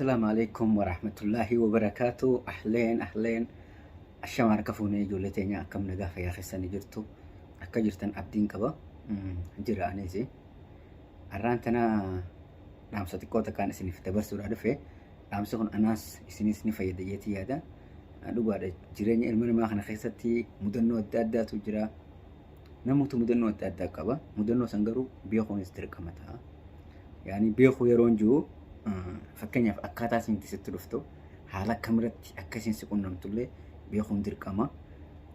السلام عليكم ورحمة الله وبركاته. أهلين الشمار كفوني جولتين كم نجاح يا أخي سنة جرتو أكجرتن أبدين كبا جرا أنيزي أرانتنا نعم ستكوتا كان سني في تبرسل عرفه نعم سكون أناس سني فيديتي هذا أدو بعد جراني المن ما خنا خيستي مدنو الدادا تجرا نموت مدنو الدادا كبا مدنو سنجرو بيخون استركمتها يعني بيخو يرونجو فكني في أكاتا سنتي ستلفتو حالا كاميرت أكاسين سكون نمتولي بيخون دركما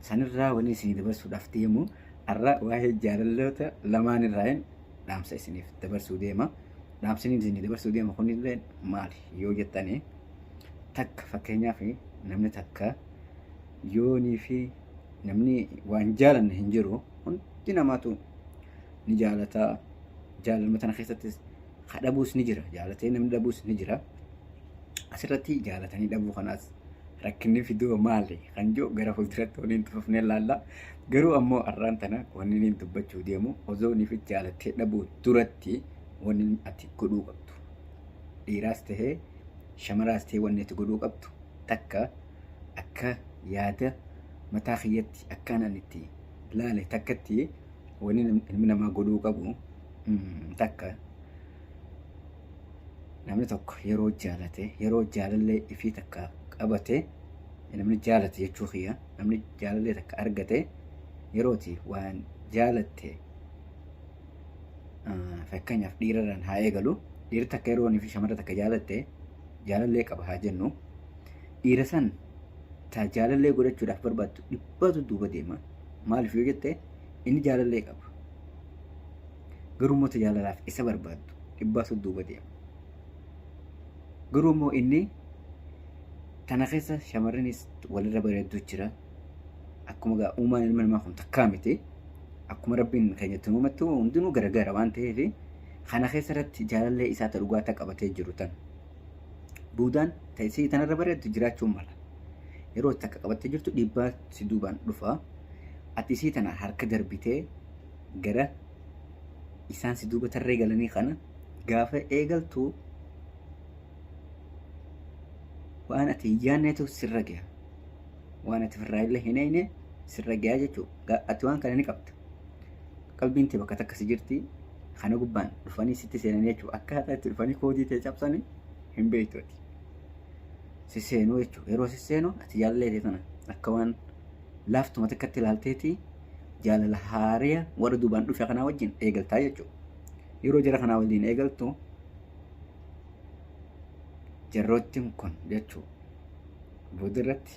سنرى وني سني دبرسو دفتيمو الرا واحد جارلوتا لمان الراين نام سيسني في دبرسو ديما نام سني سني دبرسو ديما خوني لين مالي يوجتاني تك فكني في نمني تكا يوني في نمني وانجالا هنجرو هندنا ماتو نجالتا جال متنا خيستي دبوس نجرة جالتين من دبوس نجرة أسرتي جالتني دبو خناس ركني في دو مالي خنجو غير فلترت ونين تفني لا غيرو أمو أرانتنا ونين تبتشو ديمو وزوني في جالتي دبو تورتي ونين أتي كدو قبتو إيراسته شمراسته ونين تقدو قبتو تكا أكا يادا متاخيتي أكانا نتي لالي تكتي ونين من ما قدو قبو تكا namni tokko yeroo jaalallee ifii takka qabate namni jaalate jechuu kiyya namni jaalallee takka argate yerooti waan jaalatte fakkeenyaaf dhiirarraan haa eegalu dhiirri takka yeroo fi shamara takka jaalatte jaalallee qaba haa jennu dhiira san taa jaalallee godhachuudhaaf barbaaddu dhibbatu duuba deema maaliif yoo jette inni jaalallee qaba garuu moota jaalalaaf isa barbaaddu dhibbatu duuba deema قرومو إني تناخيسة شمرني ولد بريدو جرا أكو مجا أمان المن ما خم تكامتي أكو مربين كان يتمومتو وندنو غرغرة وانتي في خناخيسة رت جال لي إسات رجواتك أبتي جروتان بودان تيسي تنار بريدو جرا شوملا يروح تك أبتي جرتو ديبات سدوبان رفا أتيسي تنا حركة دربيته غرا إسان سدوبة الرجالني خنا غافة إيجل تو وأنا تيجانيتو سرقيا وأنا تفرّاي له هنا سرقيا جتو أتوان كان نكبت قلبي أنت بكتك سجرتي خنا قبان رفاني ست سنين جتو أكاتا تلفاني كودي تجابساني هم بيتوتي سيسينو جتو يرو سيسينو أتجال لي تنا أكوان لافتو ما تكتل هالتيتي جال الهاريا وردو باندو في خنا وجين إيجل تايجو يرو جرا خنا وجين إيجل تو جروتهم كون جاتشو بودرت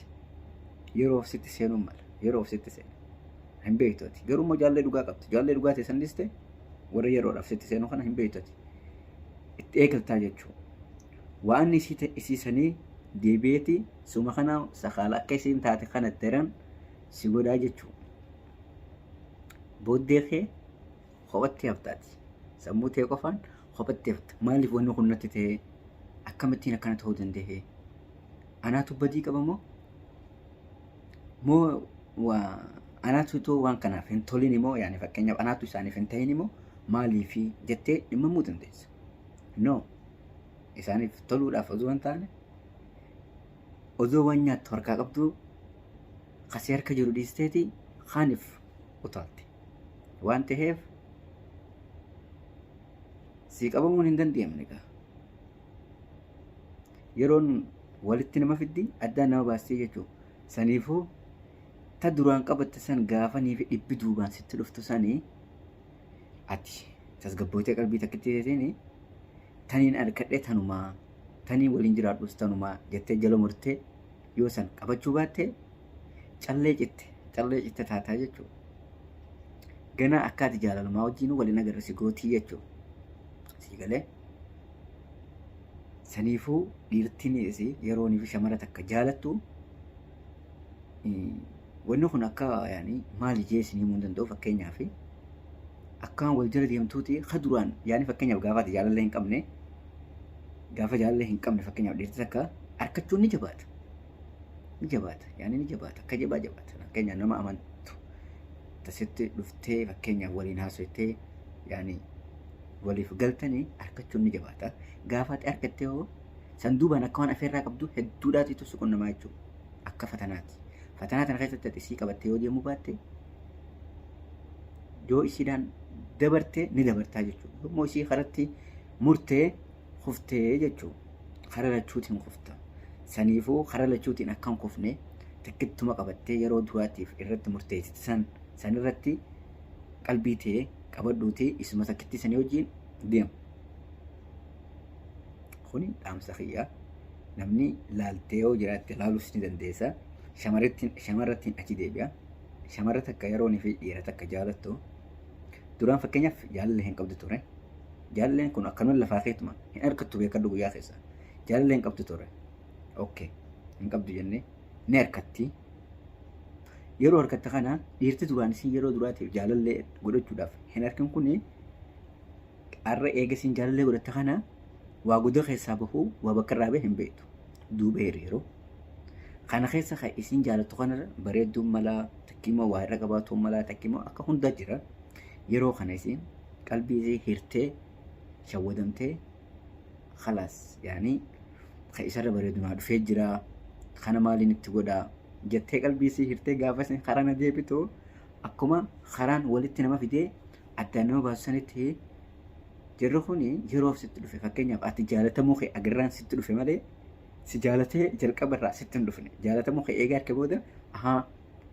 يرو ست سنين مال يرو ست سنين هم بيتوتي قالوا ما جال لدوقا قبت جال لدوقا تسندسته ورا يرو رف ست سنين خنا هم بيتوتي اتأكل تاجتشو وأني سيسني دي بيتي سوما خنا سخالا كيسين تاتي خنا الترن سيقول جاتشو بوديخي خواتي أبتاتي سموتي قفان خواتي أبت مالي فونو خنتي تي أكملتينا كانت هو دنده أنا تبدي كبمو مو وأنا تو وان كنا فين توليني مو يعني فكني أنا تو ساني فين تهيني مو مالي في جتة إما مو دندس نو إساني تولو لا فزوان تاني أزوان يا تركا قبضو خسير كجرو ديستيتي خانف وطالتي وان تهيف سيك أبو من هندن ديم نيكا يرون ولدت نما فدي أدى نما باستي جتو سنيفو تدران قبضت سن غافني في إبدوبان ستلفتو سني أتي تسقبوتي قلبي تكتيتيني تانين أركدت تنما تاني ولنجرات بستانما جتة جلو مرتي يوسن قبضشو باتي چلي جتة تاتا جتو غنا أكاد جالال ماوجينو ولنا غرسي غوتي جتو سيقالي سنيفو ديرتيني إسي يروني في شمرة كجالتو ونو هناك يعني مالي جيسني مندن دو فكينيا في أكان والجرد يمتوتي خدران يعني فكينيا بغافة جال الله هنكمني غافة جال الله هنكمني فكينيا ديرتك أركتشو نجبات يعني نجبات كجبا جبات كينيا نما أمانتو تسيت لفتي فكينيا ولين هاسويتي يعني ولي فقلتني أركتشو نجباتا غافة أركتيو Sanduubaan akka waan afeerraa qabdu hedduudhaati tusu qunnamaa jechuudha. Akka fatanaati. Fatanaa kana keessatti ati isii qabattee yoo deemuu baatte yoo isiidhaan dabartee ni dabartaa jechuudha. Yommuu isii karatti murtee kuftee jechuudha. Kara lachuutiin kufta. Saniifuu kara lachuutiin akka hin kufne takkittuma qabattee yeroo duraatiif irratti murteessisan sanirratti qalbii ta'ee qabadhuutii isuma takkitti sanii wajjin deemu. Kuni dhaamsa kiyyaa namni laaltee yoo jiraatte laalus ni dandeessa. Shamarrattiin achi deebi'a. Shamarra takka yeroonii fi dhiira takka jaalattu duraan fakkeenyaaf jaalallee hin qabdu ture. Jaalalleen kun akkanuma lafaa keetuma hin harkattu beekadhu guyyaa keessa. Jaalallee hin qabdu ture. Okay. Hin qabdu jennee ni harkatti. Yeroo harkatta kana dhiirti duraan isin yeroo duraatiif jaalallee godhachuudhaaf hin harkin kuni har'a eegasiin jaalallee godhatta kana waa guddaa keessaa bahuu waa bakka irraa bahee hin beektu. Duuba hiriiroo. Kana keessa kan isin jaalattu kanarra bareedduun malaa takkiimmoo waa irra qabaatuun malaa takkiimmoo akka hundaa jira. Yeroo kana isin qalbii isii hirtee shawwadamtee khalaas yaani kan isarra bareedunaa dhufee jira. Kana maaliin itti godhaa jettee qalbii isii hirtee gaafa isin karaan deebitu akkuma karaan walitti nama fidee addaan nama baasu sanitti jirru kuni yeroof sitti dhufe fakkeenyaaf ati jaalatamuu kee agarraan sitti dhufe malee si jaalatee jalqabarraa sitti hin dhufne jaalatamuu kee eegaa harka booda ahaa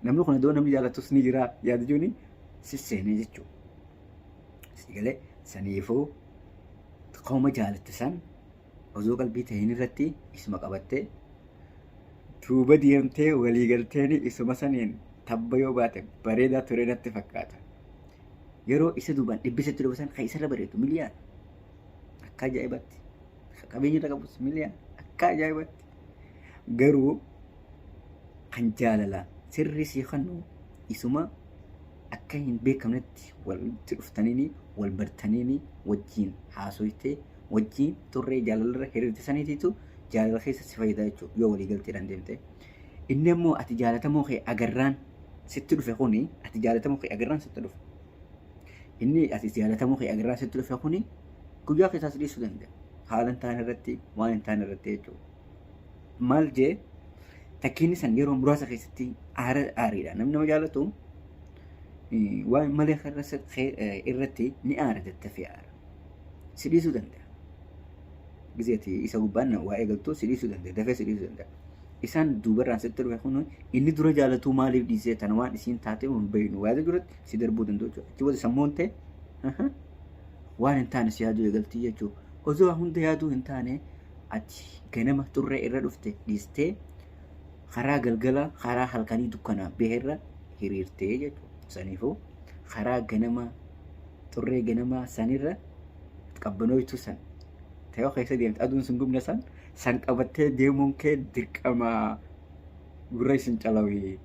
namni kun iddoo namni jaalatus ni jira yaadachuuni sisseenee jechuudha. Si galee saniifuu qauma jaalatte san osoo qalbii ta'een irratti isuma qabattee duuba deemtee walii galteen isuma saniin tabba yoo baate bareedaa ture natti fakkaata. Yeroo isa duubaan dhibbisatti dhufu san kan isarra bareedu miliyaan akka ajaa'ibatti qabeenya irra qabus miliyaan akka ajaa'ibatti garuu kan jaalala sirrii sii kannu isuma akka hin beekamnetti walitti dhuftaniini wal bartaniini wajjiin haasoytee wajjiin turree jaalalarra hiriirte saniitiitu jaalala keessa si fayyadaa jechuudha yoo walii galteedhaan deemte. Inni immoo ati jaalatamuu kee agarraan sitti dhufe kuni ati jaalatamuu kee agarraan sitti dhufe. Inni ati jaalatamuu kee agarraan sitti dhufe kuni guyyaa keessaas dhiisuu danda'a. Haala hin taane irratti waan hin taane irratti jechuudha. Maal jee takkiinni san yeroo muraasa keessatti aariidha. Namni nama jaalatu waan malee irratti ni aara dattafee aara. Si dhiisuu danda'a. Gizeeti isa gubbaan waa eegaltuu si dhiisuu danda'a. Dafee si dhiisuu danda'a. Isaan duubarraan sitti dhufe kun inni dura jaalatuu maaliif dhiisee tana waan isiin taate hin beeknu waayee duratti si darbuu danda'u jechuudha. Achi booda sammuun ta'e waan hin taane si yaaduu eegaltii jechuudha. Osoo hunda yaaduu hin taane ati ganama turree irra dhufte dhiistee karaa galgala karaa halkanii dukkanaa beherra hiriirtee jechuudha. Saniifuu karaa ganama turree ganama sanirra qabbanooytu san ta'ee keessa deemte aduun sun gubna san qabattee deemuun kee dirqama gurra isin calawee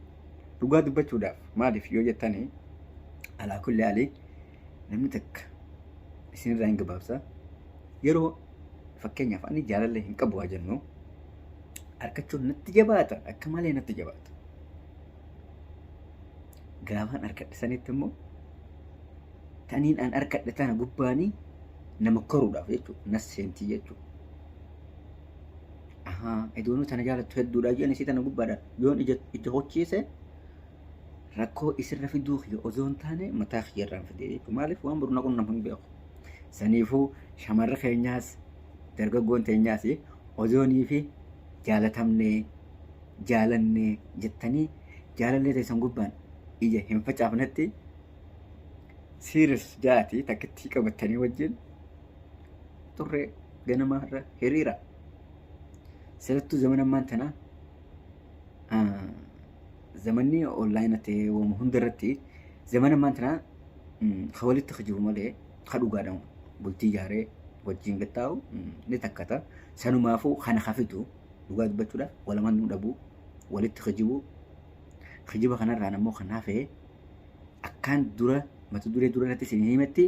dhugaa dubbachuudhaaf maaliif yoo jettanii alaa kulli alii namni takka isinirraa hin gabaabsa yeroo fakkeenyaaf ani jaalallee hin qabu waa jennu harkachuun natti jabaata akka malee natti jabaata. Gaafaan harkadhe sanitti immoo taniin an harkadhe tana gubbaanii nama koruudhaaf jechuudha nas seentii jechuudha. Idoonuu tana jaalattu hedduudha jiran isii tana gubbaadha yoon ija hochiise rakkoo isirra fiduu osoo hin taane mataa kiyyarraan fidee jechuudha. Maaliif waan biru naquun nama hin beeku. Saniifuu shamarra keenyaas dargaggoon teenyaas ozoonii fi jaalatamnee jaalannee jettanii jaalallee teessan gubbaan ija hin facaafnetti siiris jaati takkittii qabattanii wajjin turree ganama irra hiriira. Selattuu zaman ammaan tana zamanni online ta'ee waan hunda irratti zaman ammaan tana ka walitti kajibu malee ka dhugaadhaan bultii ijaaree wajjin gattaa'u ni takkata. Sanumaafuu kana hafitu dhugaa dubbachuudhaaf walamaan nu dhabuu walitti kajibu kajiba kanarraan ammoo kan hafee akkaan dura mata duree dura irratti isin himetti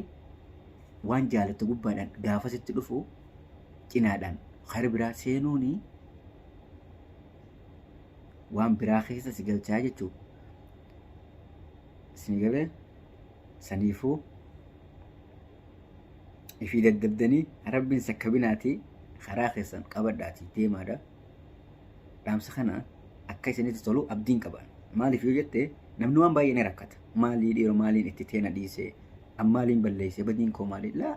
waan jaalattu gubbaadhaan gaafa sitti dhufu cinaadhaan kara biraa seenuuni waan biraa keessa si galchaa jechuudha. Isin galee saniifuu ifii daddabdanii rabbiin sakkabinaati karaa keessan qabadhaatii deemaadha. Dhaamsa kana akka isinitti tolu abdiin qaban. Maaliif yoo jette namni waan baay'ee ni rakkata. Maalii dhiiroo maaliin itti teena dhiisee ammaaliin balleessee badiin koo maali laa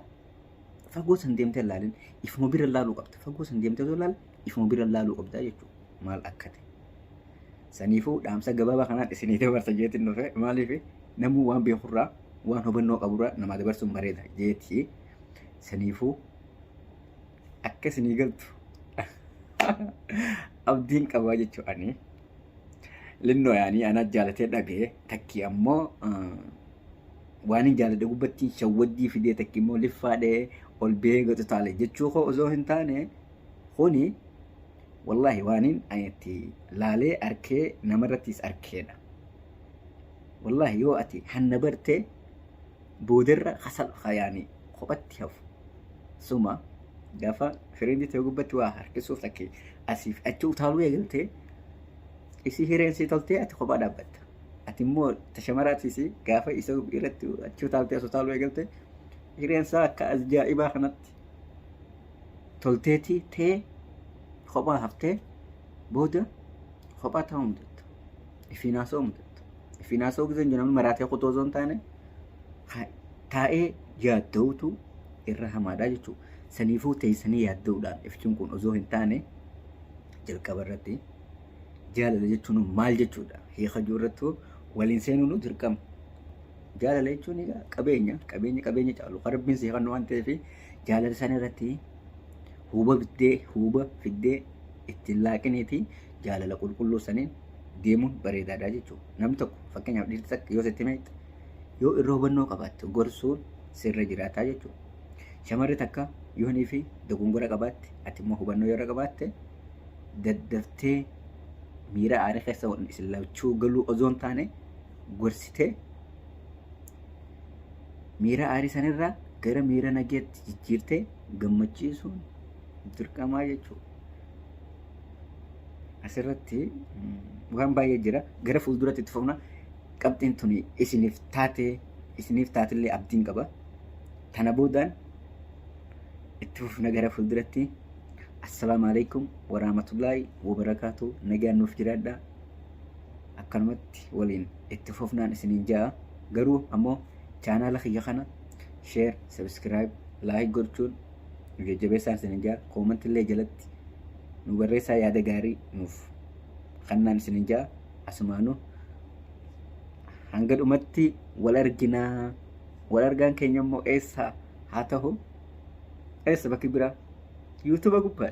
fagoo san deemtee ilaalin ifuma bira laaluu qabda. Fagoo san deemtee osoo ilaal ifuma bira laaluu qabda jechuudha. Maal akka ta'e. Saniifuu dhaamsa gabaabaa kanaan isinii dabarsa jeetiin dhufe maaliif namuu waan beekurraa waan hubannoo qaburraa nama dabarsuun bareeda jeetii. Saniifuu akka isinii galtu abdiin qabaa jechuudhaani. Linnoo yaanii ana jaalatee dhagee takki ammoo waan hin jaaladhe gubbattiin shawwaddii fidee takki immoo liffaadhee ol beegatu taale jechuu koo osoo hin taane kuni wallahi waanin ayatti laalee arkee namarrattis arkeedha. Wallahi yoo ati hanna bartee boodarra kasal yaanii kophatti hafu suma gaafa firiindi ta'e gubbatti waa harkisuuf takki asiif achi utaaluu eegaltee isi hireensi toltee ati kophaa dhaabbatta. Ati immoo tashamaraatiis gaafa isa irratti achi utaaltee as utaaluu eegalte hireensaa akka ajaa'ibaa kanatti tolteetii tee kophaa haftee booda kophaa ta'uu mudatta. Ifiinaasoo mudatta. Ifiinaasoo gizeen jedhamu maraatee qotoo osoo hin taane taa'ee yaadda'utu irra hamaadha jechuudha. Saniifuu teessanii yaadda'uudhaan iftiin kun osoo hin taane jalqaba irratti jaalala jechuun maal jechuudha. Hiika jirrattu waliin seenuun dirqama. Jaalala jechuun qabeenya caalu qarbiin si kan waan ta'eef jaalala sana irratti huuba fiddee ittiin laaqiniiti jaalala qulqulluu saniin deemuun bareedaadha jechuudha. Namni tokko fakkeenyaaf dhiirri takka yoo sitti meeqa yoo irra hubannoo qabaatte gorsuun sirra jiraataa jechuudha. Shamarri takka yoo nii fi dogongora qabaatte ati immoo hubannoo yoo irra qabaatte daddaftee miira aarii keessa isin lachuu galuu osoo hin taane gorsitee miira aarii sanirraa gara miira nageetti jijjiirtee gammachiisuun dirqamaa jechuudha. Asirratti waan baay'ee jira. Gara fuulduratti itti fufna. Qabxiin tuni isiniif taatillee abdiin qaba. Tana boodaan itti fufna gara fuulduratti. Assalaamu alaikum warahmatullahi wabarakatuh. Nagaan nuuf jiraadha. Akkanumatti waliin itti fufnaan isiniin jaa. Garuu ammoo chaanaala kiyya kana share, subscribe, like gochuun jajjabeessaan isiniin jaa. Comment illee jalatti nu barreessaa yaada gaarii nuuf kannaan isiniin jaa. Asumaanuu hanga dhumatti wal arginaa. Wal argaan keenya immoo eessa haa ta'u eessa bakki biraa YouTube gubbaa